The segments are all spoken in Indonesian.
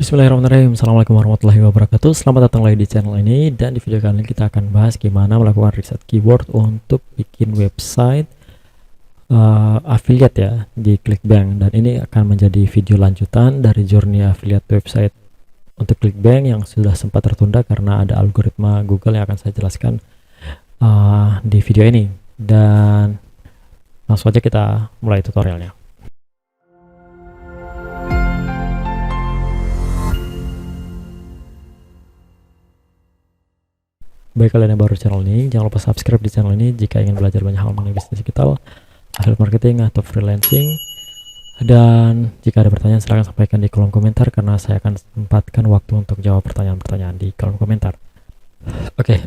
Bismillahirrahmanirrahim. Assalamualaikum warahmatullahi wabarakatuh. Selamat datang lagi di channel ini. Dan di video kali ini kita akan bahas gimana melakukan riset keyword untuk bikin website affiliate ya di ClickBank. Dan ini akan menjadi video lanjutan dari journey affiliate website untuk ClickBank yang sudah sempat tertunda karena ada algoritma Google yang akan saya jelaskan di video ini. Dan langsung aja kita mulai tutorialnya. Bagi kalian yang baru di channel ini, jangan lupa subscribe di channel ini jika ingin belajar banyak hal mengenai bisnis digital, affiliate marketing atau freelancing. Dan jika ada pertanyaan silahkan sampaikan di kolom komentar karena saya akan sempatkan waktu untuk jawab pertanyaan-pertanyaan di kolom komentar. Oke,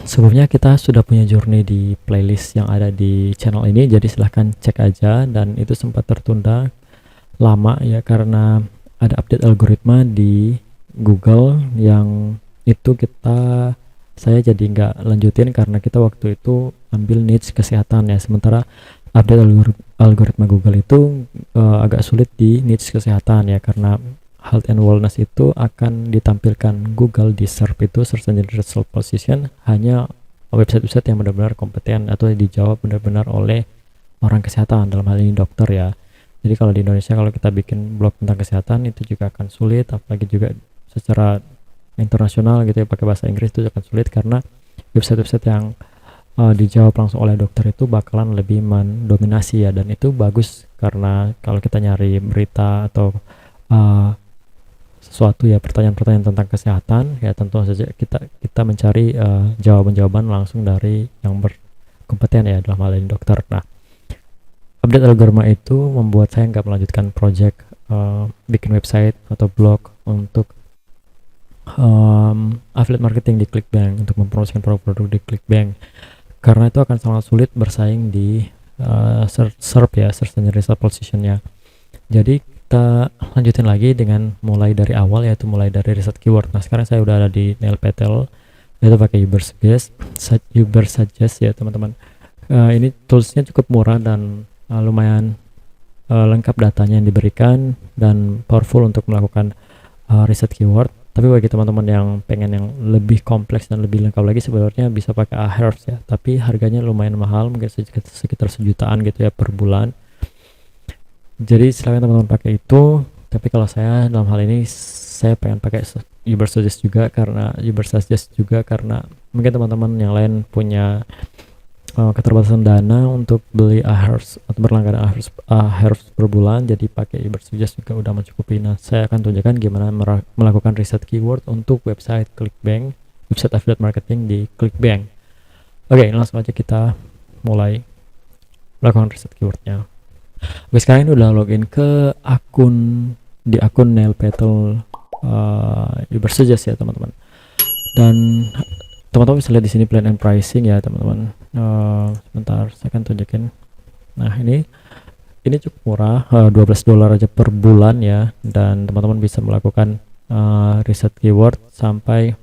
sebelumnya kita sudah punya journey di playlist yang ada di channel ini, jadi silahkan cek aja. Dan itu sempat tertunda lama ya karena ada update algoritma di Google yang itu saya jadi nggak lanjutin karena kita waktu itu ambil niche kesehatan ya, sementara update algoritma Google itu agak sulit di niche kesehatan ya, karena health and wellness itu akan ditampilkan Google di SERP itu, search engine result position, hanya website-website yang benar-benar kompeten atau dijawab benar-benar oleh orang kesehatan, dalam hal ini dokter ya. Jadi kalau di Indonesia kalau kita bikin blog tentang kesehatan itu juga akan sulit, apalagi juga secara internasional gitu ya pakai bahasa Inggris itu akan sulit karena website-website yang dijawab langsung oleh dokter itu bakalan lebih mendominasi ya. Dan itu bagus karena kalau kita nyari berita atau sesuatu ya, pertanyaan-pertanyaan tentang kesehatan ya, tentu saja kita mencari jawaban-jawaban langsung dari yang berkompeten ya, dalam hal ini dokter. Nah, update algoritma itu membuat saya nggak melanjutkan project bikin website atau blog untuk affiliate marketing di ClickBank, untuk mempromosikan produk-produk di ClickBank, karena itu akan sangat sulit bersaing di SERP ya, search engine result positionnya. Jadi kita lanjutin lagi dengan mulai dari awal, yaitu mulai dari riset keyword. Nah, sekarang saya udah ada di Nailpetal, yaitu pakai Ubersuggest ya teman-teman. Ini toolsnya cukup murah dan lumayan lengkap datanya yang diberikan dan powerful untuk melakukan riset keyword. Tapi bagi teman-teman yang pengen yang lebih kompleks dan lebih lengkap lagi, sebenarnya bisa pakai Ahrefs ya, tapi harganya lumayan mahal, mungkin sekitar 1 jutaan gitu ya per bulan. Jadi silakan teman-teman pakai itu. Tapi kalau saya dalam hal ini saya pengen pakai Ubersuggest juga karena mungkin teman-teman yang lain punya keterbatasan dana untuk beli Ahrefs atau berlangganan Ahrefs per bulan, jadi pakai Ubersuggest juga udah mencukupi. Nah, saya akan tunjukkan gimana melakukan riset keyword untuk website ClickBank, website affiliate marketing di ClickBank. Oke, langsung aja kita mulai melakukan riset keywordnya. Oke, sekarang ini udah login ke akun Nailpetal Ubersuggest ya teman-teman. Dan teman-teman bisa lihat di sini plan and pricing ya teman-teman. Sebentar, saya akan tunjukin. Nah, ini cukup murah, $12 aja per bulan ya, dan teman-teman bisa melakukan riset keyword sampai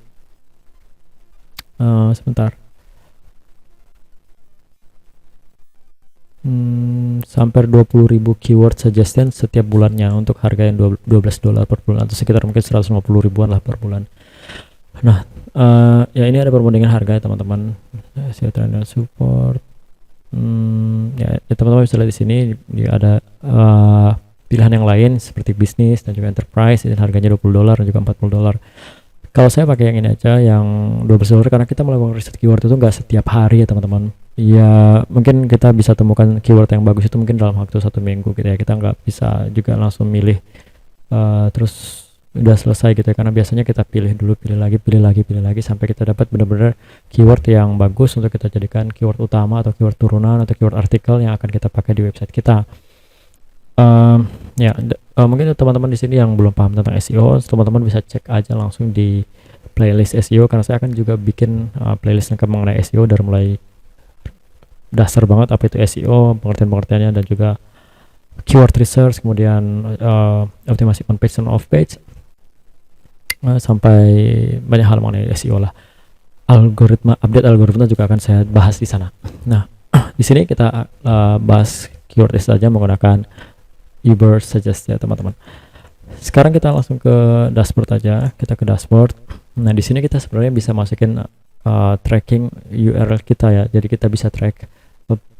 sampai 20.000 keyword suggestion setiap bulannya untuk harga yang $12 per bulan, atau sekitar mungkin 150 ribuan lah per bulan. Nah, ya ini ada perbandingan harga ya teman-teman. SEO trend dan support. Ya teman-teman bisa lihat di sini ada pilihan yang lain seperti bisnis dan juga enterprise, dan harganya $20 dan juga $40. Kalau saya pakai yang ini aja, yang $12, karena kita melakukan riset keyword itu nggak setiap hari ya teman-teman. Ya mungkin kita bisa temukan keyword yang bagus itu mungkin dalam waktu 1 minggu gitu ya. Kita nggak bisa juga langsung milih terus udah selesai gitu ya, karena biasanya kita pilih lagi sampai kita dapat benar-benar keyword yang bagus untuk kita jadikan keyword utama atau keyword turunan atau keyword artikel yang akan kita pakai di website kita. Mungkin teman-teman di sini yang belum paham tentang SEO, teman-teman bisa cek aja langsung di playlist SEO, karena saya akan juga bikin playlist lengkap mengenai SEO dari mulai dasar banget apa itu SEO, pengertian-pengertiannya, dan juga keyword research, kemudian optimasi on page dan off page, sampai banyak hal mengenai SEO lah. Update algoritma juga akan saya bahas di sana. Nah, di sini kita bahas keyword saja menggunakan Ubersuggest ya teman-teman. Sekarang kita langsung ke dashboard aja. Kita ke dashboard. Nah, di sini kita sebenarnya bisa masukin tracking URL kita ya. Jadi kita bisa track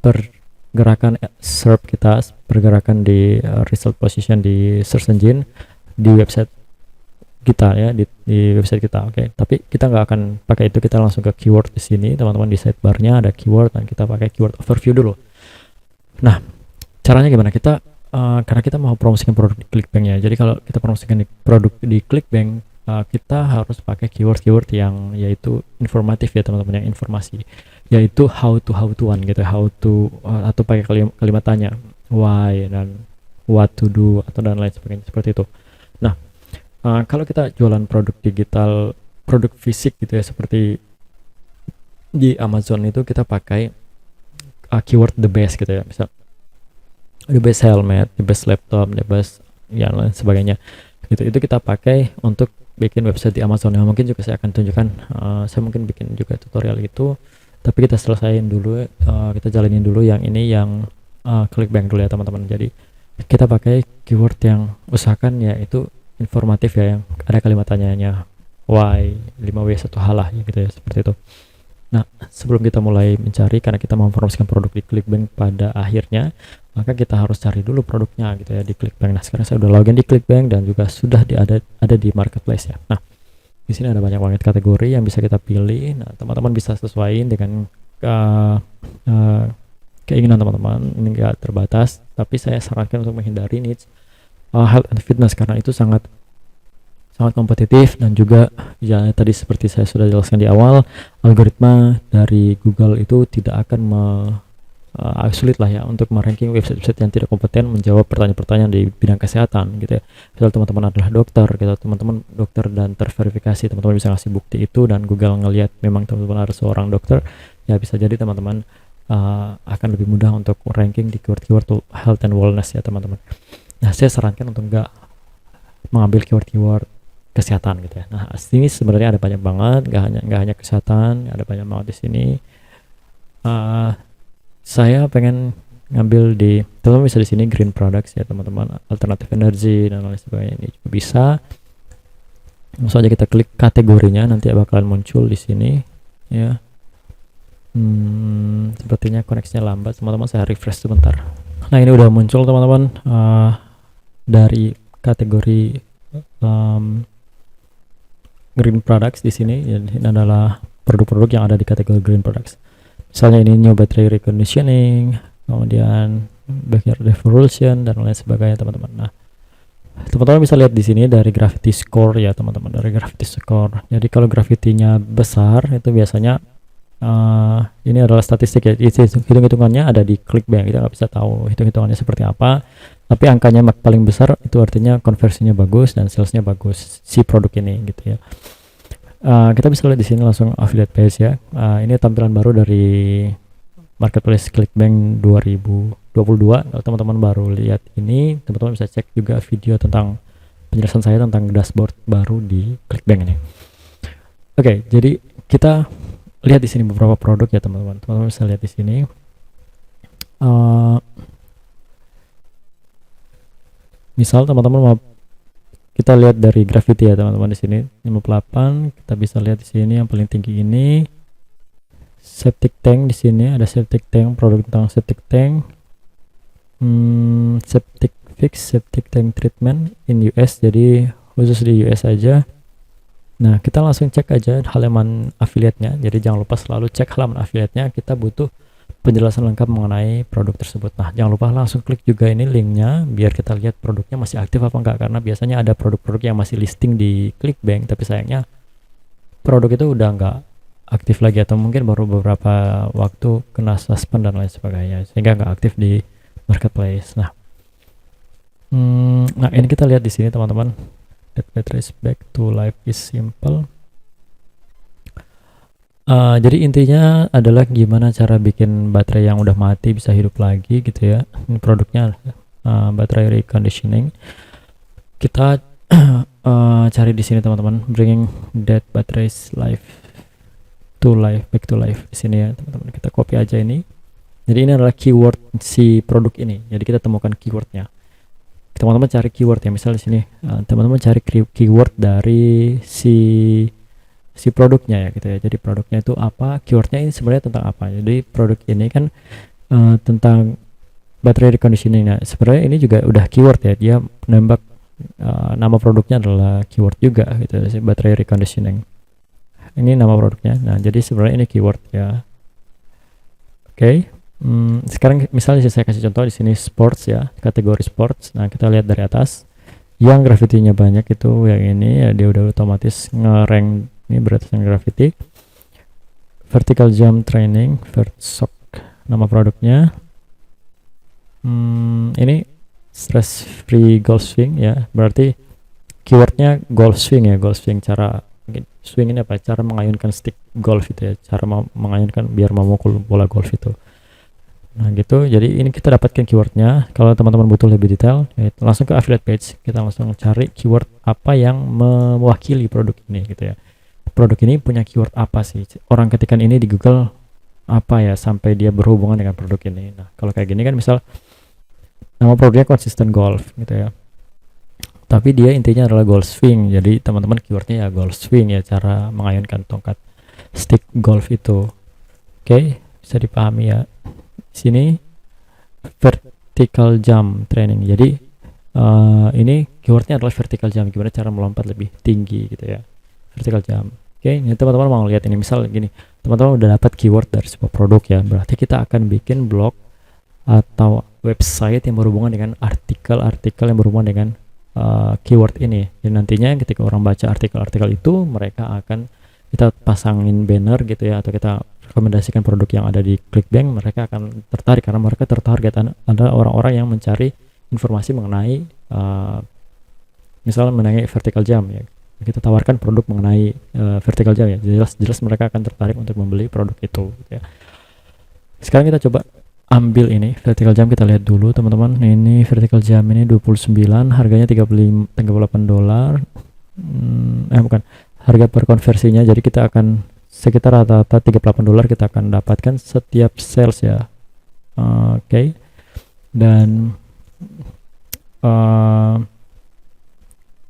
pergerakan SERP kita, pergerakan di result position di search engine di website kita ya, di website kita. Oke, tapi kita nggak akan pakai itu. Kita langsung ke keyword di sini, teman-teman. Di sidebarnya ada keyword dan kita pakai keyword overview dulu. Nah, caranya gimana? Kita karena kita mau promosikan produk di ClickBank ya. Jadi kalau kita promosikan produk di ClickBank, kita harus pakai keyword-keyword yang yaitu informatif ya, teman-teman, yang informasi, yaitu how to one gitu, how to atau pakai kalimat tanya, why dan what to do atau dan lain sebagainya seperti itu. Nah, kalau kita jualan produk digital, produk fisik gitu ya, seperti di Amazon itu kita pakai keyword the best gitu ya, misal the best helmet, the best laptop, the best yang lain sebagainya. Itu kita pakai untuk bikin website di Amazon. Yang mungkin juga saya akan tunjukkan, saya mungkin bikin juga tutorial itu, tapi kita selesaiin dulu, kita jalanin dulu yang ini, yang ClickBank dulu ya teman-teman. Jadi kita pakai keyword yang usahakan ya itu informatif ya, yang ada kalimat tanyanya why, 5W satu halah gitu ya, seperti itu. Nah, sebelum kita mulai mencari, karena kita mau mempromosikan produk di ClickBank pada akhirnya, maka kita harus cari dulu produknya gitu ya di ClickBank. Nah, sekarang saya udah login di ClickBank dan juga sudah ada di marketplace ya. Nah, di sini ada banyak banget kategori yang bisa kita pilih. Nah, teman-teman bisa sesuaiin dengan keinginan teman-teman. Ini enggak terbatas, tapi saya sarankan untuk menghindari niche health and fitness karena itu sangat kompetitif, dan juga ya tadi seperti saya sudah jelaskan di awal, algoritma dari Google itu tidak akan sulit lah ya untuk meranking website-website yang tidak kompeten menjawab pertanyaan-pertanyaan di bidang kesehatan gitu ya. Misal teman-teman adalah dokter gitu, teman-teman dokter dan terverifikasi, teman-teman bisa ngasih bukti itu dan Google ngelihat memang teman-teman harus seorang dokter, ya bisa jadi teman-teman akan lebih mudah untuk ranking di keyword-keyword health and wellness ya teman-teman. Nah, saya sarankan untuk nggak mengambil keyword-keyword kesehatan gitu ya. Nah, sini sebenarnya ada banyak banget, nggak hanya kesehatan, ada banyak banget di sini. Saya pengen ngambil di, teman-teman bisa di sini green products ya teman-teman, alternatif energi dan lain sebagainya, ini juga bisa. Langsung aja kita klik kategorinya, nanti bakalan muncul di sini ya. Sepertinya koneksinya lambat teman-teman, saya refresh sebentar. Nah, ini udah muncul teman-teman dari kategori green products di sini. Ini adalah produk-produk yang ada di kategori green products. Misalnya ini new battery reconditioning, kemudian backyard devolution dan lain sebagainya teman-teman. Nah, teman-teman bisa lihat di sini dari gravity score ya teman-teman, dari gravity score. Jadi kalau gravity-nya besar itu biasanya ini adalah statistik ya, hitung-hitungannya ada di ClickBank, kita nggak bisa tahu hitung-hitungannya seperti apa, tapi angkanya paling besar itu artinya konversinya bagus dan salesnya bagus si produk ini gitu ya. Kita bisa lihat di sini langsung affiliate page ya. Ini tampilan baru dari marketplace ClickBank 2022. Kalau teman-teman baru lihat ini, teman-teman bisa cek juga video tentang penjelasan saya tentang dashboard baru di ClickBank ini. Oke, jadi kita lihat di sini beberapa produk ya teman-teman. Teman-teman bisa lihat di sini. Misal teman-teman mau, kita lihat dari gravity ya teman-teman, di sini 58. Kita bisa lihat di sini yang paling tinggi ini septic tank. Di sini ada septic tank, produk tentang septic tank, septic fix, septic tank treatment in US, jadi khusus di US aja. Nah, kita langsung cek aja halaman affiliate-nya. Jadi jangan lupa selalu cek halaman affiliate-nya, kita butuh penjelasan lengkap mengenai produk tersebut. Nah, jangan lupa langsung klik juga ini linknya biar kita lihat produknya masih aktif apa enggak, karena biasanya ada produk-produk yang masih listing di ClickBank tapi sayangnya produk itu udah enggak aktif lagi, atau mungkin baru beberapa waktu kena suspend dan lain sebagainya sehingga enggak aktif di marketplace. Nah, ini kita lihat di sini teman-teman, that batteries back to life is simple. Jadi intinya adalah gimana cara bikin baterai yang udah mati bisa hidup lagi gitu ya. Ini produknya baterai reconditioning. Kita cari di sini teman-teman, bringing dead batteries back to life di sini ya teman-teman. Kita copy aja ini. Jadi ini adalah keyword si produk ini. Jadi kita temukan keywordnya. teman-teman cari keyword ya, misal di sini teman-teman cari keyword dari si produknya ya gitu ya. Jadi produknya itu apa, keywordnya ini sebenarnya tentang apa. Jadi produk ini kan tentang battery reconditioning. Nah sebenarnya ini juga udah keyword ya, dia nembak nama produknya adalah keyword juga gitu, battery reconditioning. Ini nama produknya. Nah jadi sebenarnya ini keyword ya. Oke. Sekarang misalnya saya kasih contoh di sini sports ya, kategori sports. Nah kita lihat dari atas, yang gravity-nya banyak itu yang ini ya, dia udah otomatis nge-rank ini berdasarkan gravity. Vertical jump training, Vertsok nama produknya. Ini stress free golf swing ya, berarti keywordnya golf swing ya, golf swing. Cara swing ini apa, cara mengayunkan stick golf itu ya, cara mengayunkan biar memukul bola golf itu. Nah gitu, jadi ini kita dapatkan keywordnya. Kalau teman-teman butuh lebih detail ya, langsung ke affiliate page, kita langsung cari keyword apa yang mewakili produk ini gitu ya. Produk ini punya keyword apa sih, orang ketikan ini di Google apa ya sampai dia berhubungan dengan produk ini. Nah kalau kayak gini kan, misal nama produknya konsisten golf gitu ya, tapi dia intinya adalah golf swing, jadi teman-teman keywordnya ya golf swing ya, cara mengayunkan tongkat stick golf itu. Oke, bisa dipahami ya. Sini vertical jump training, jadi ini keywordnya adalah vertical jump, gimana cara melompat lebih tinggi gitu ya, vertical jump. Oke, ini teman-teman mau lihat ini, misal gini, teman-teman udah dapat keyword dari sebuah produk ya, berarti kita akan bikin blog atau website yang berhubungan dengan artikel-artikel yang berhubungan dengan keyword ini. Dan nantinya ketika orang baca artikel-artikel itu, mereka akan kita pasangin banner gitu ya, atau kita rekomendasikan produk yang ada di ClickBank, mereka akan tertarik karena mereka tertarget ada orang-orang yang mencari informasi mengenai misalnya mengenai vertical jump ya. Kita tawarkan produk mengenai vertical jump ya, jelas mereka akan tertarik untuk membeli produk itu gitu ya. Sekarang kita coba ambil ini vertical jump, kita lihat dulu teman-teman. Ini vertical jump ini 29, harganya $38. Bukan, harga per konversinya, jadi kita akan sekitar rata-rata $38 kita akan dapatkan setiap sales ya. Oke. Dan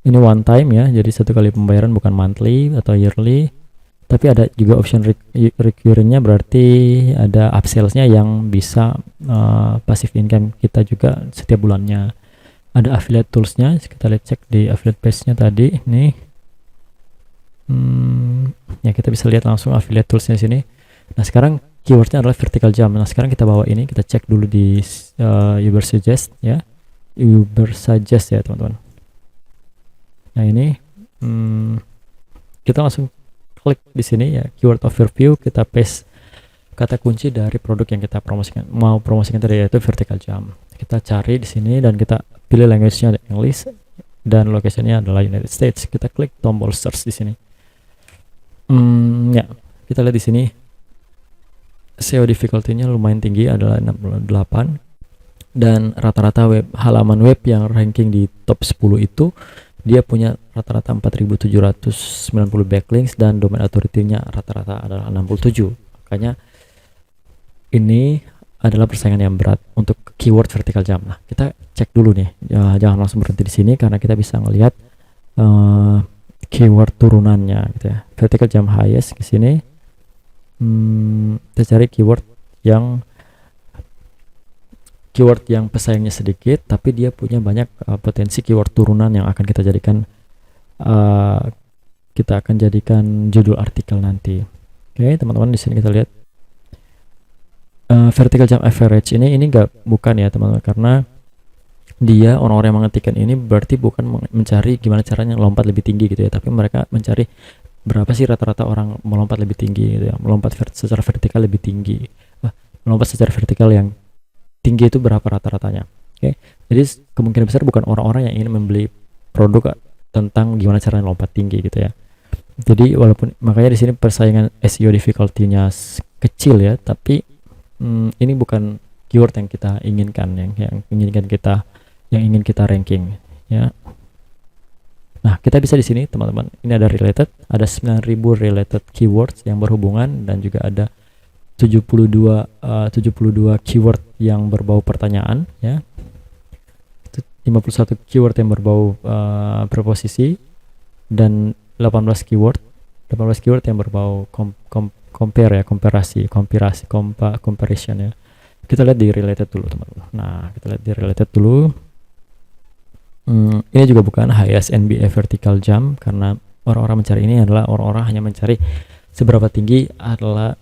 ini one time ya, jadi satu kali pembayaran, bukan monthly atau yearly. Tapi ada juga option recurringnya, berarti ada upsellsnya yang bisa passive income kita juga setiap bulannya. Ada affiliate toolsnya, kita lihat cek di affiliate page-nya tadi nih. Ya kita bisa lihat langsung affiliate toolsnya sini. Nah sekarang keywordnya adalah vertical jump. Nah sekarang kita bawa ini, kita cek dulu di Uber Suggest ya, Uber Suggest ya teman-teman. Nah ini kita langsung klik di sini ya, keyword overview, kita paste kata kunci dari produk yang kita mau promosikan tadi, yaitu vertical jump. Kita cari di sini dan kita pilih language-nya English dan location-nya adalah United States. Kita klik tombol search di sini. Ya, kita lihat di sini SEO difficulty-nya lumayan tinggi, adalah 68, dan rata-rata halaman web yang ranking di top 10 itu dia punya rata-rata 4.790 backlinks, dan domain authority-nya rata-rata adalah 67. Makanya ini adalah persaingan yang berat untuk keyword vertical jump. Nah, kita cek dulu nih, jangan langsung berhenti di sini karena kita bisa ngelihat keyword turunannya gitu ya. Vertical jump highest ke sini. Kita cari keyword yang pesaingnya sedikit tapi dia punya banyak potensi keyword turunan yang akan kita jadikan judul artikel nanti. Oke, teman-teman, di sini kita lihat vertical jump average ini bukan ya teman-teman, karena dia orang-orang yang mengetikkan ini berarti bukan mencari gimana caranya lompat lebih tinggi gitu ya, tapi mereka mencari berapa sih rata-rata orang melompat lebih tinggi gitu ya, melompat secara vertikal lebih tinggi. Melompat secara vertikal yang tinggi itu berapa rata-ratanya. Oke. Jadi kemungkinan besar bukan orang-orang yang ingin membeli produk tentang gimana caranya lompat tinggi gitu ya. Jadi walaupun makanya di sini persaingan SEO difficulty-nya kecil ya, tapi ini bukan keyword yang kita inginkan, yang ingin kita ranking ya. Nah, kita bisa di sini teman-teman, ini ada related, ada 9.000 related keywords yang berhubungan, dan juga ada 72 keyword yang berbau pertanyaan ya. 51 keyword yang berbau preposisi, dan 18 keyword yang berbau compare ya, comparison ya. Kita lihat di related dulu teman-teman. Nah, kita lihat di related dulu. Ini juga bukan highest NBA vertical jump, karena orang-orang mencari ini adalah orang-orang hanya mencari seberapa tinggi adalah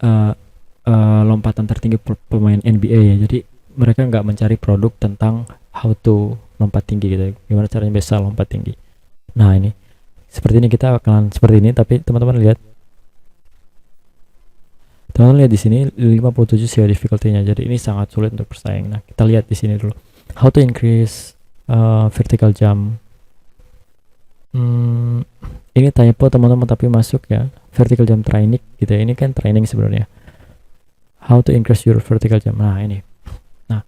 lompatan tertinggi pemain NBA ya. Jadi mereka nggak mencari produk tentang how to lompat tinggi gitu, gimana caranya bisa lompat tinggi. Nah, ini seperti ini, kita akan seperti ini, tapi teman-teman lihat di sini 57 SEO difficulty-nya. Jadi ini sangat sulit untuk bersaing. Nah, kita lihat di sini dulu. How to increase vertical jump. Ini typo teman-teman, tapi masuk ya. Vertical jump training gitu ya. Ini kan training sebenarnya. How to increase your vertical jump. Nah, ini. Nah,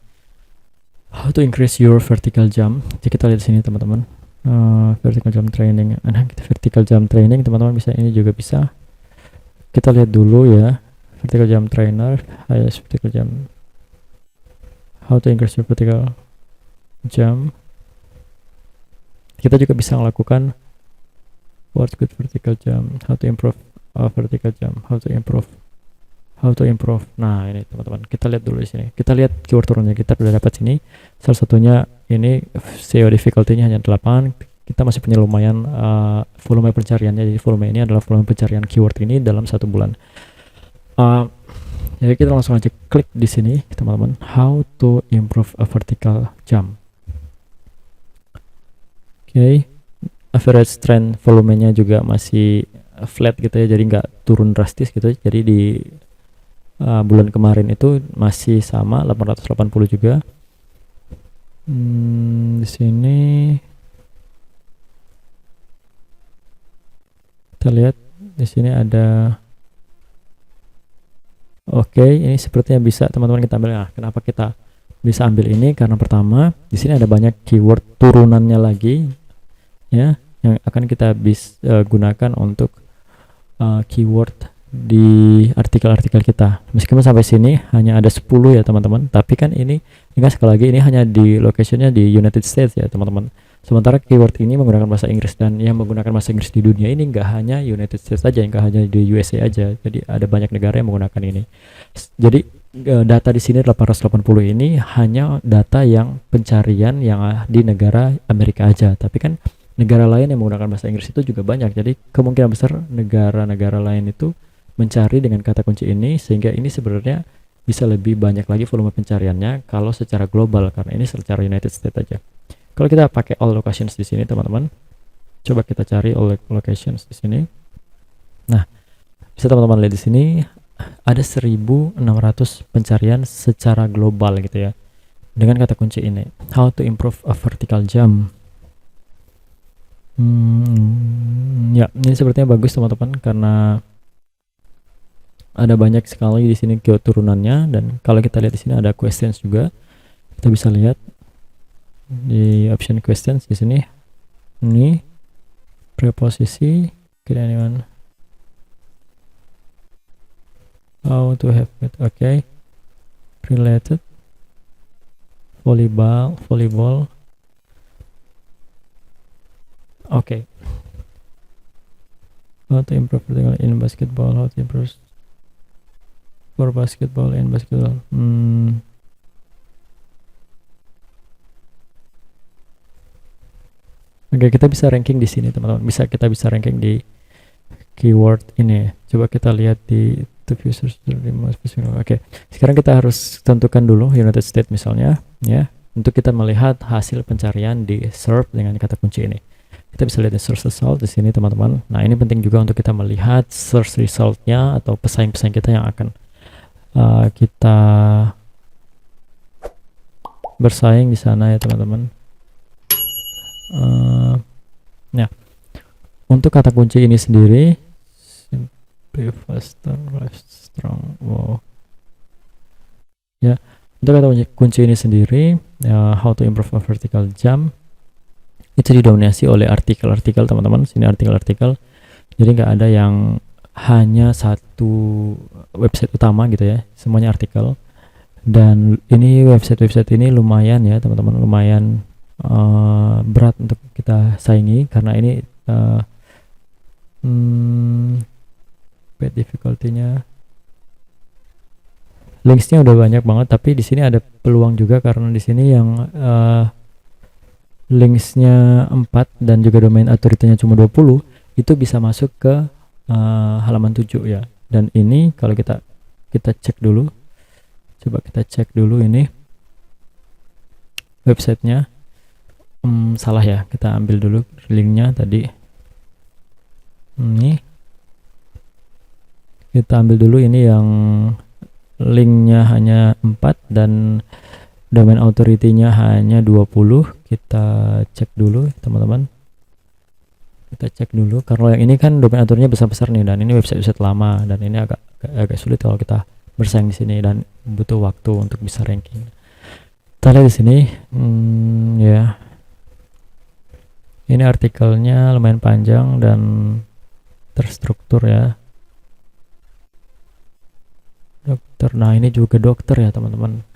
how to increase your vertical jump. Jadi kita lihat di sini teman-teman. Vertical jump training. Nah, kita vertical jump training teman-teman bisa, ini juga bisa. Kita lihat dulu ya. Vertical jump trainer, highest vertical jump. How to increase your vertical jump. Kita juga bisa melakukan what's good vertical jump, how to improve vertical jump, how to improve. Nah, ini teman-teman, kita lihat dulu di sini. Kita lihat keyword turunnya, kita sudah dapat sini. Salah satunya ini SEO difficulty-nya hanya 8. Kita masih punya lumayan volume pencariannya. Jadi volume ini adalah volume pencarian keyword ini dalam 1 bulan. Jadi kita langsung aja klik di sini teman-teman, how to improve a vertical jump. Oke. Average trend volumenya juga masih flat gitu ya, jadi nggak turun drastis gitu. Jadi di bulan kemarin itu masih sama 880 juga. Di sini kita lihat di sini ada. Oke, ini sepertinya bisa teman-teman kita ambil. Nah, kenapa kita bisa ambil ini? Karena pertama, di sini ada banyak keyword turunannya lagi ya, yang akan kita bisa gunakan untuk keyword di artikel-artikel kita. Meskipun sampai sini hanya ada 10 ya teman-teman, tapi kan ini ingat sekali lagi, ini hanya di locationnya di United States ya teman-teman. Sementara keyword ini menggunakan bahasa Inggris, dan yang menggunakan bahasa Inggris di dunia ini nggak hanya United States saja, nggak hanya di USA aja. Jadi ada banyak negara yang menggunakan ini. Jadi data di sini 880 ini hanya data yang pencarian yang di negara Amerika aja. Tapi kan negara lain yang menggunakan bahasa Inggris itu juga banyak. Jadi kemungkinan besar negara-negara lain itu mencari dengan kata kunci ini, sehingga ini sebenarnya bisa lebih banyak lagi volume pencariannya kalau secara global, karena ini secara United States aja. Kalau kita pakai all locations di sini teman-teman, coba kita cari all locations di sini. Nah, bisa teman-teman lihat di sini ada 1.600 pencarian secara global gitu ya, dengan kata kunci ini, how to improve a vertical jump. Ya, ini sepertinya bagus teman-teman, karena ada banyak sekali di sini keyword turunannya. Dan kalau kita lihat di sini ada questions juga, kita bisa lihat di option questions di sini. Ini preposisi, anyone, how to have it, okay, related, volleyball, okay, how to improve in basketball, how to improve for basketball and basketball. Oke, kita bisa ranking di sini teman-teman. Kita bisa ranking di keyword ini. Coba kita lihat di to users. Oke, sekarang kita harus tentukan dulu United States misalnya ya, untuk kita melihat hasil pencarian di SERP dengan kata kunci ini. Kita bisa lihat di search result di sini teman-teman. Nah, ini penting juga untuk kita melihat search resultnya atau pesaing-pesaing kita yang akan kita bersaing di sana ya teman-teman. Ya, untuk kata kunci ini sendiri, simply faster, strong, wow. Ya, untuk kata kunci ini sendiri, how to improve a vertical jump, itu didominasi oleh artikel-artikel teman-teman. Sini artikel-artikel, jadi nggak ada yang hanya satu website utama gitu ya, semuanya artikel. Dan ini website-website ini lumayan ya teman-teman, lumayan berat untuk kita saingi karena ini bad difficulty-nya, linksnya udah banyak banget, tapi di sini ada peluang juga karena di sini yang linksnya 4 dan juga domain authority-nya cuma 20 itu bisa masuk ke halaman 7 ya. Dan ini kalau kita cek dulu, coba kita cek dulu ini websitenya. Salah ya, kita ambil dulu linknya tadi. Ini kita ambil dulu ini yang linknya hanya 4 dan domain authority-nya hanya 20. Kita cek dulu teman-teman, kita cek dulu karena yang ini kan domain authority-nya besar-besar nih, dan ini website lama, dan ini agak sulit kalau kita bersaing di sini dan butuh waktu untuk bisa ranking. Kita lihat di sini ya, ini artikelnya lumayan panjang dan terstruktur ya. Dokter, nah ini juga dokter ya teman-teman.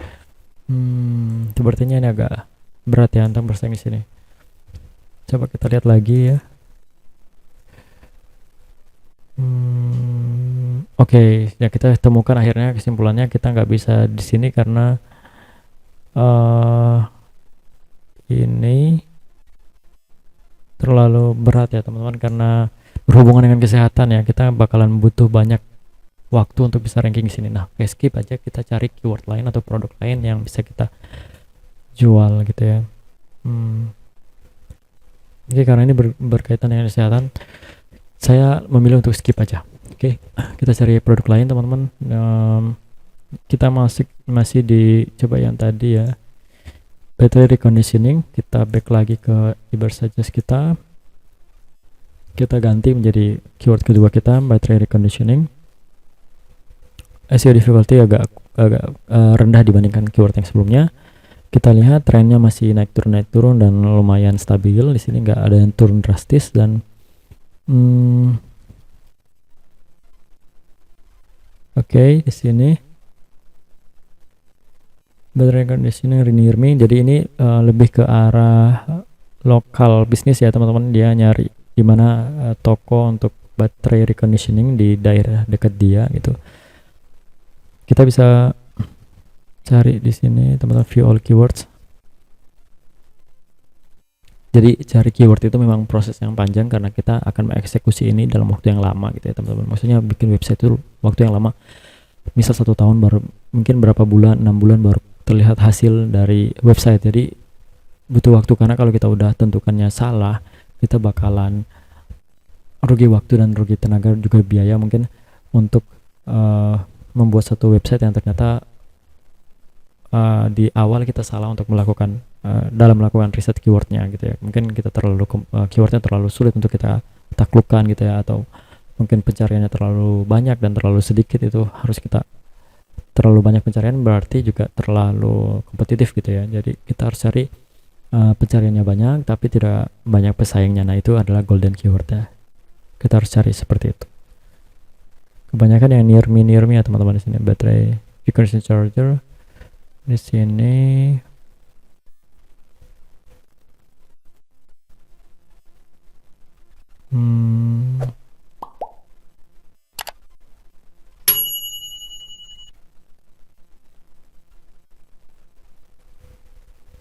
Sepertinya ini agak berat ya untuk bersaing di sini. Coba kita lihat lagi ya. Oke, ya kita temukan akhirnya kesimpulannya kita nggak bisa di sini karena ini terlalu berat ya teman-teman, karena berhubungan dengan kesehatan ya, kita bakalan butuh banyak waktu untuk bisa ranking di sini. Nah, oke, skip aja, kita cari keyword lain atau produk lain yang bisa kita jual gitu ya. Oke, karena ini berkaitan dengan kesehatan, saya memilih untuk skip aja. Oke, kita cari produk lain teman-teman. Kita masih di coba yang tadi ya, battery reconditioning. Kita back lagi ke eBird Suggest kita ganti menjadi keyword kedua kita, battery reconditioning. SEO difficulty agak rendah dibandingkan keyword yang sebelumnya. Kita lihat trennya masih naik turun dan lumayan stabil. Di sini nggak ada yang turun drastis, dan oke, di sini battery reconditioning near me. Jadi ini lebih ke arah lokal bisnis ya teman-teman. Dia nyari di mana toko untuk baterai reconditioning di daerah dekat dia gitu. Kita bisa cari di sini teman-teman, view all keywords. Jadi cari keyword itu memang proses yang panjang karena kita akan mengeksekusi ini dalam waktu yang lama gitu ya teman-teman. Maksudnya bikin website itu waktu yang lama, misal 1 tahun, baru mungkin berapa bulan, 6 bulan baru terlihat hasil dari website. Jadi butuh waktu, karena kalau kita udah tentukannya salah, kita bakalan rugi waktu dan rugi tenaga juga biaya mungkin untuk membuat satu website yang ternyata di awal kita salah untuk melakukan dalam melakukan riset keywordnya gitu ya. Mungkin kita keywordnya terlalu sulit untuk kita taklukkan gitu ya, atau mungkin pencariannya terlalu banyak dan terlalu sedikit. Itu harus kita terlalu banyak pencarian berarti juga terlalu kompetitif gitu ya. Jadi kita harus cari pencariannya banyak tapi tidak banyak pesaingnya. Nah, itu adalah golden keyword ya. Kita harus cari seperti itu. Kebanyakan yang near me ya teman-teman. Di sini baterai reconditioning charger. Di sini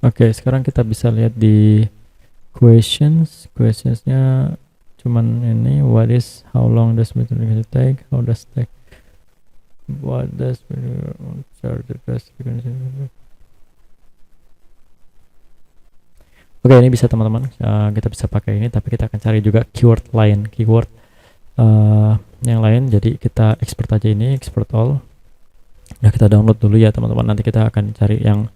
Oke, sekarang kita bisa lihat di questionsnya cuman ini, what is, how long does battery take, how does take, what does charger does. Oke, ini bisa teman-teman, kita bisa pakai ini, tapi kita akan cari juga keyword lain, yang lain. Jadi kita export aja ini, export all. Nah, kita download dulu ya teman-teman, nanti kita akan cari yang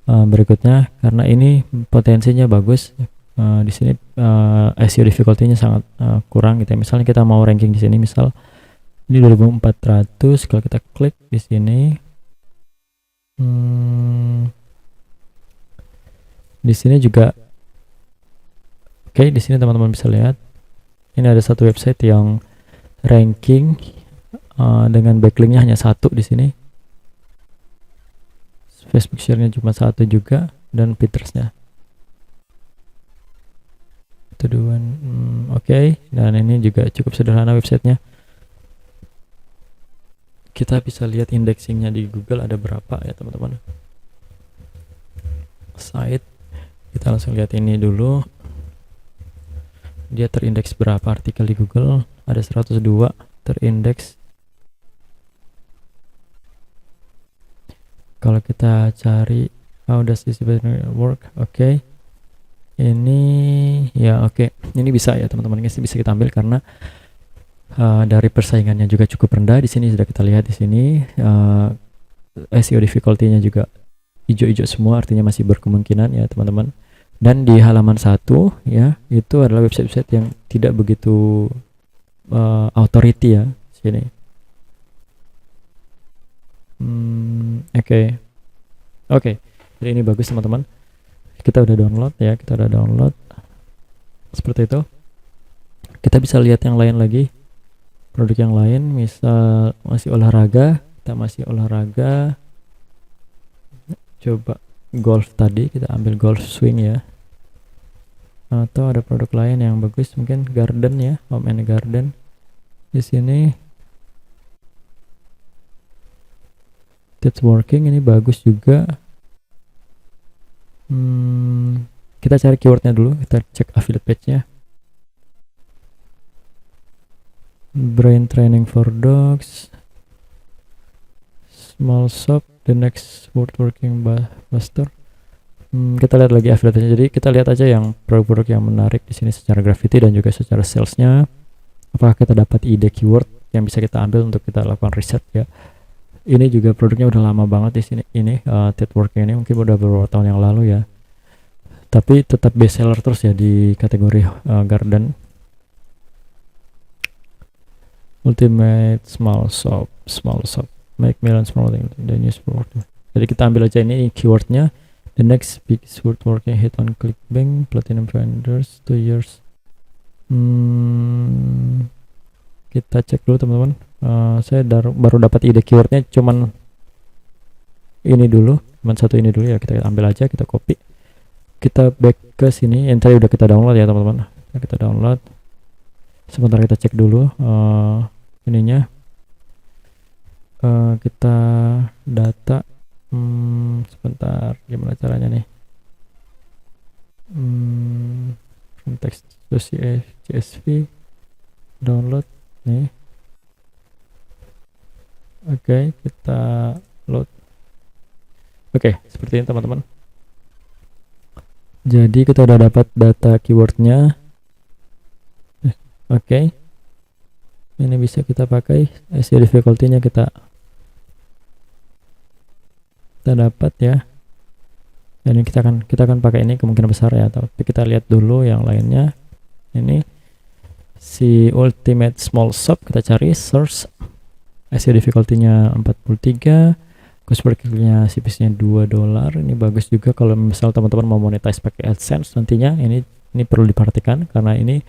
berikutnya karena ini potensinya bagus. Di sini SEO difficulty-nya sangat kurang gitu ya. Misalnya kita mau ranking di sini, misal ini 2400, kalau kita klik di sini, di sini juga oke, di sini teman-teman bisa lihat ini ada satu website yang ranking dengan backlinknya hanya 1 di sini. Facebook share-nya cuma 1 juga, dan Pinterest-nya tuduhan. Oke. Dan ini juga cukup sederhana websitenya. Kita bisa lihat indexingnya di Google ada berapa ya teman-teman. Site, kita langsung lihat ini dulu, dia terindeks berapa artikel di Google. Ada 102 terindeks. Kalau kita cari how does this work, oke. Ini ya oke. Ini bisa ya teman-teman, ini bisa kita ambil karena dari persaingannya juga cukup rendah. Di sini sudah kita lihat di sini SEO difficulty-nya juga hijau-hijau semua, artinya masih berkemungkinan ya teman-teman. Dan di halaman 1 ya, itu adalah website-website yang tidak begitu authority ya sini. Oke. Jadi ini bagus teman-teman. Kita udah download seperti itu. Kita bisa lihat yang lain lagi, produk yang lain, misal masih olahraga, coba golf tadi, kita ambil golf swing ya. Atau ada produk lain yang bagus, mungkin garden ya, home and garden. Di sini that's working, ini bagus juga. Kita cari keywordnya dulu, kita cek affiliate page-nya. Brain training for dogs, small shop, the next word working buster. Kita lihat lagi affiliate-nya. Jadi kita lihat aja yang produk-produk yang menarik di sini secara graffiti dan juga secara salesnya. Apakah kita dapat ide keyword yang bisa kita ambil untuk kita lakukan riset ya. Ini juga produknya udah lama banget di sini. Ini Working ini mungkin udah beberapa tahun yang lalu ya. Tapi tetap best seller terus ya di kategori garden. Ultimate small shop, make million small thing, the news product. Jadi kita ambil aja ini keywordnya. The next big word working hit on ClickBank, platinum vendors 2 years. Kita cek dulu teman-teman. Saya baru dapat ide keywordnya cuman ini dulu, satu ini dulu ya. Kita ambil aja, kita copy, kita back ke sini yang tadi udah kita download ya teman-teman. Kita download, sebentar kita cek dulu ininya. Kita data, sebentar, gimana caranya nih? Teks CSV download nih. Oke, kita load. Oke, seperti ini teman-teman. Jadi kita udah dapat data keywordnya. Oke, ini bisa kita pakai. SEO difficulty-nya kita dapat ya. Dan ini kita akan pakai ini kemungkinan besar ya. Tapi kita lihat dulu yang lainnya. Ini si ultimate small shop, kita cari search. SEO difficulty-nya 43, cost per click-nya CPC-nya $2. Ini bagus juga kalau misal teman-teman mau monetize pakai AdSense nantinya. Ini perlu diperhatikan karena ini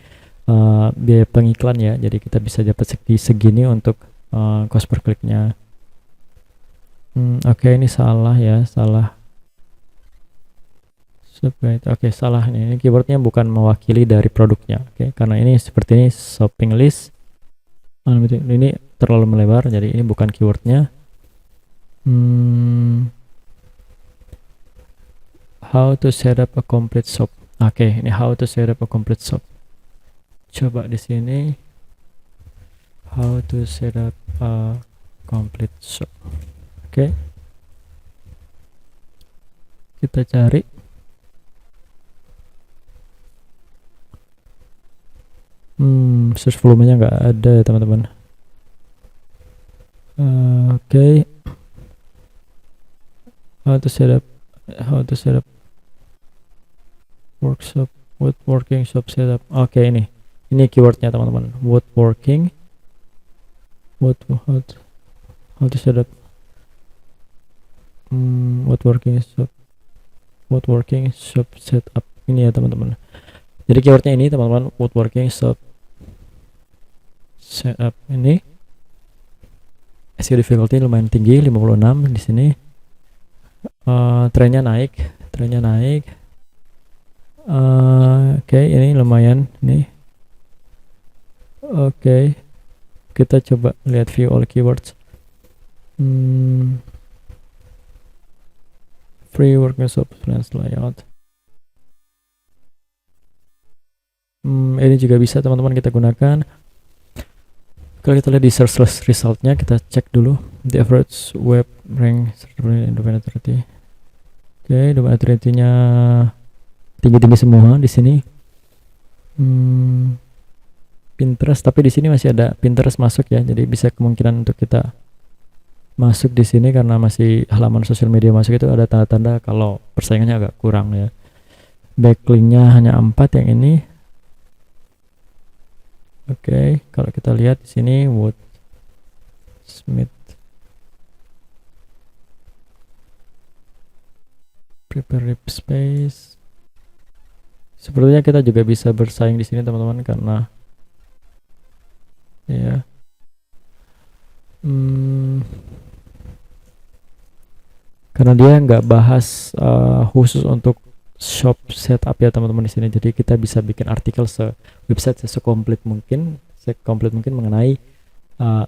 biaya pengiklan ya. Jadi kita bisa dapat segini untuk cost per click-nya. Oke, ini salah ya, salah. Oke, salah nih. Ini keywordnya bukan mewakili dari produknya. Oke, karena ini seperti ini shopping list. Ini terlalu melebar, jadi ini bukan keywordnya. How to set up a complete shop. Oke, ini how to set up a complete shop. Coba di sini how to set up a complete shop. Oke, kita cari. Search volumenya nggak ada ya teman-teman. Oke. How to set up workshop, woodworking shop setup. Oke, ini keywordnya teman-teman. Woodworking, how to set up woodworking shop setup. Ini ya teman-teman. Jadi keywordnya ini teman-teman, woodworking shop setup. Ini SEO difficulty lumayan tinggi, 56 di sini. Trennya naik. Oke, ini lumayan nih. Oke, kita coba lihat view all keywords. Free working substance layout. Ini juga bisa teman-teman kita gunakan. Kalau kita lihat di search resultnya, kita cek dulu the average web rank domain authority. Oke, domain authority-nya tinggi-tinggi semua di sini. Pinterest, tapi di sini masih ada Pinterest masuk ya, jadi bisa kemungkinan untuk kita masuk di sini karena masih halaman sosial media masuk itu ada tanda-tanda kalau persaingannya agak kurang ya. Backlinknya hanya 4 yang ini. Oke, kalau kita lihat di sini Wood Smith prepare space. Sepertinya kita juga bisa bersaing di sini teman-teman karena ya karena dia nggak bahas khusus untuk shop setup ya teman-teman di sini. Jadi kita bisa bikin artikel website sekomplit mungkin mengenai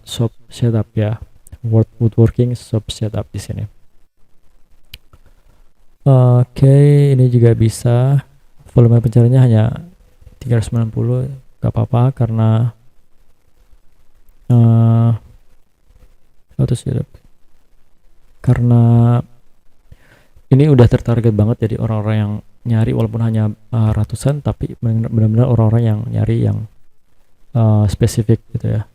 shop setup ya, woodworking shop setup di sini. Oke, ini juga bisa. Volume pencariannya hanya 390, gak apa-apa karena karena ini udah tertarget banget, jadi orang-orang yang nyari walaupun hanya ratusan, tapi benar-benar orang-orang yang nyari yang spesifik gitu ya.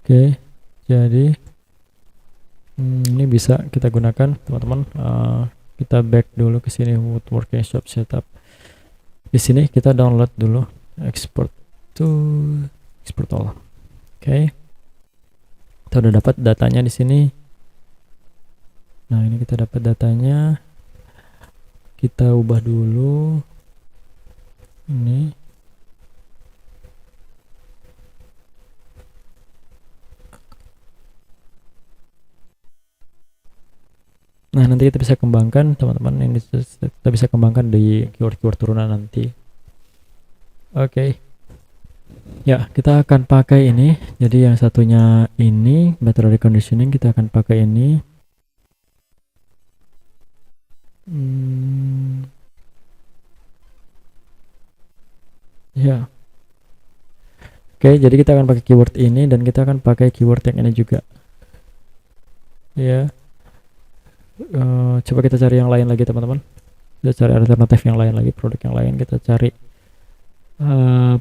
Oke, jadi ini bisa kita gunakan teman-teman. Kita back dulu ke sini, woodworking shop setup. Di sini kita download dulu, export all. Oke. Kita udah dapat datanya di sini. Nah, ini kita dapat datanya. Kita ubah dulu. Ini. Nah, nanti kita bisa kembangkan teman-teman, ini kita bisa kembangkan di keyword-keyword turunan nanti. Oke. Ya, kita akan pakai ini. Jadi yang satunya ini battery conditioning, kita akan pakai ini. Ya. Oke, jadi kita akan pakai keyword ini dan kita akan pakai keyword yang ini juga. Ya. Coba kita cari yang lain lagi teman-teman. Kita cari alternatif yang lain lagi, produk yang lain. Kita cari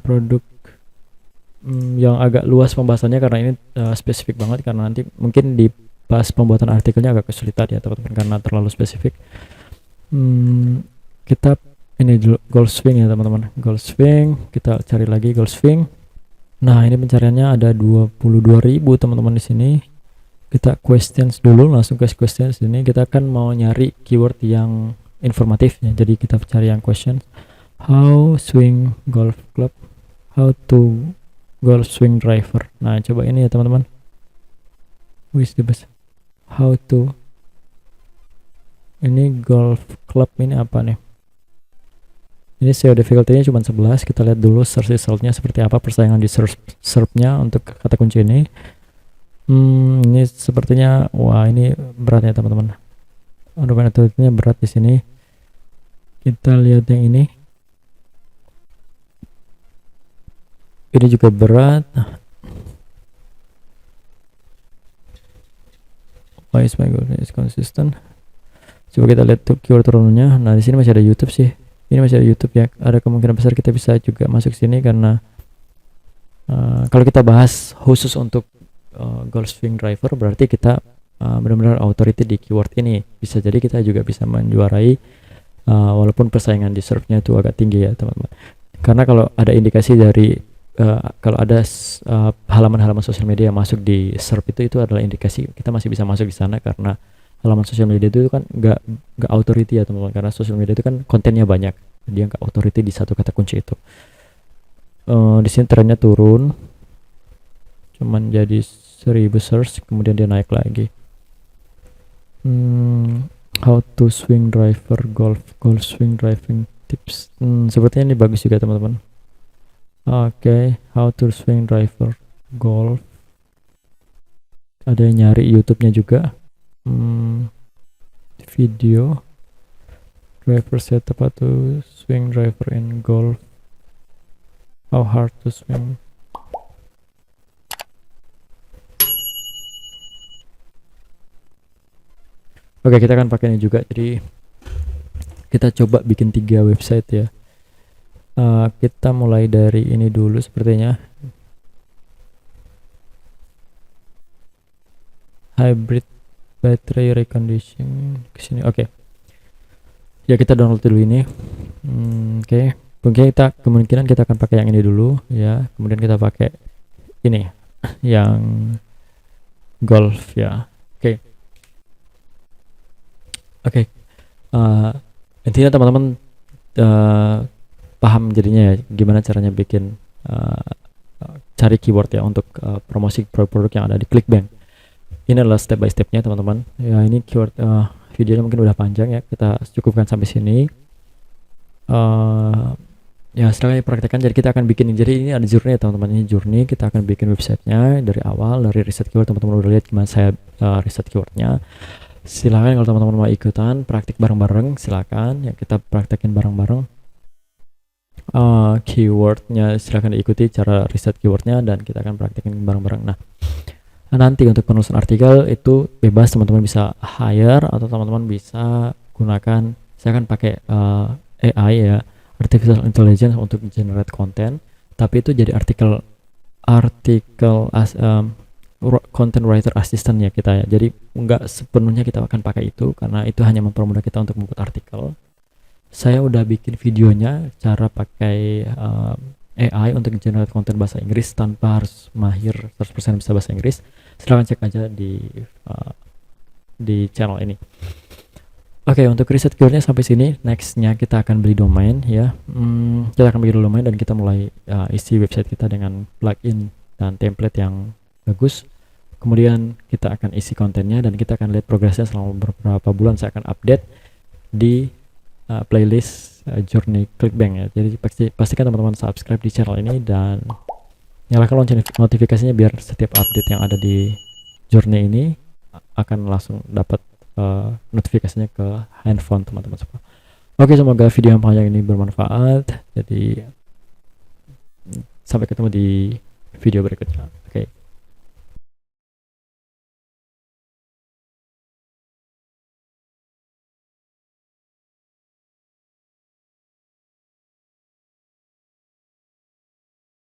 produk yang agak luas pembahasannya karena ini spesifik banget, karena nanti mungkin di pas pembuatan artikelnya agak kesulitan ya teman-teman karena terlalu spesifik. Kita ini dulu gold swing ya teman-teman, gold swing, kita cari lagi gold swing. Nah, ini pencariannya ada 22.000 teman-teman di sini. Kita questions dulu, langsung ke questions. Ini kita akan mau nyari keyword yang informatifnya, jadi kita cari yang questions. How swing golf club, how to golf swing driver. Nah, coba ini ya teman-teman, which the best, how to, ini golf club ini apa nih, ini SEO difficulty-nya cuma 11. Kita lihat dulu search result-nya seperti apa, persaingan di SERP-nya untuk kata kunci ini. Ini sepertinya wah ini berat ya teman-teman, domain authority-nya berat di sini. Kita lihat yang ini juga berat. Why is my goal is consistent? Coba kita lihat tuh keyword turunannya. Nah, di sini masih ada YouTube sih. Ini masih ada YouTube ya. Ada kemungkinan besar kita bisa juga masuk sini karena kalau kita bahas khusus untuk golf swing driver berarti kita benar-benar authority di keyword ini. Bisa jadi kita juga bisa menjuarai walaupun persaingan di SERP-nya itu agak tinggi ya teman-teman. Karena kalau ada indikasi dari kalau ada halaman-halaman sosial media yang masuk di SERP itu adalah indikasi kita masih bisa masuk di sana, karena halaman sosial media itu kan nggak authority ya teman-teman, karena sosial media itu kan kontennya banyak, dia nggak authority di satu kata kunci itu. Di sini trennya turun, cuman jadi 1000 search, kemudian dia naik lagi. How to swing driver golf swing driving tips. Sepertinya ini bagus juga teman-teman. Oke, how to swing driver golf. Ada yang nyari YouTube-nya juga. Video driver setup atau swing driver in golf. How hard to swing. Oke, kita akan pakai ini juga. Jadi kita coba bikin 3 website ya. Kita mulai dari ini dulu sepertinya. Hybrid battery reconditioning kesini. Oke. Ya, kita download dulu ini. Oke. Mungkin kemungkinan kita akan pakai yang ini dulu ya. Kemudian kita pakai ini yang golf ya. Oke. Intinya teman-teman paham jadinya ya gimana caranya bikin cari keyword ya untuk promosi produk-produk yang ada di ClickBank. Ini adalah step by stepnya teman-teman ya. Ini keyword videonya mungkin udah panjang ya, kita cukupkan sampai sini. Ya setelah dipraktekkan, jadi kita akan bikin, jadi ini ada journey ya teman-teman. Ini journey, kita akan bikin websitenya dari awal, dari riset keyword. Teman-teman udah lihat gimana saya riset keywordnya. Silakan kalau teman-teman mau ikutan praktik bareng-bareng, silakan ya, kita praktekin bareng-bareng. Keywordnya silakan diikuti cara riset keywordnya, dan kita akan praktekin bareng-bareng. Nah, nanti untuk penulisan artikel itu bebas, teman-teman bisa hire atau teman-teman bisa gunakan, saya akan pakai AI ya, artificial intelligence untuk generate konten, tapi itu jadi artikel content writer assistant ya kita ya. Jadi nggak sepenuhnya kita akan pakai itu, karena itu hanya mempermudah kita untuk membuat artikel. Saya udah bikin videonya cara pakai AI untuk generate konten bahasa Inggris tanpa harus mahir 100% bisa bahasa Inggris. Silahkan cek aja di channel ini. Oke, untuk riset keywordnya sampai sini. Nextnya kita akan beli domain ya. Kita akan beli domain dan kita mulai isi website kita dengan plugin dan template yang bagus. Kemudian kita akan isi kontennya dan kita akan lihat progresnya selama beberapa bulan. Saya akan update di playlist Journey ClickBank ya. Jadi pastikan teman-teman subscribe di channel ini dan nyalakan lonceng notifikasinya biar setiap update yang ada di Journey ini akan langsung dapat notifikasinya ke handphone teman-teman semua. Oke, semoga video yang panjang ini bermanfaat. Jadi sampai ketemu di video berikutnya.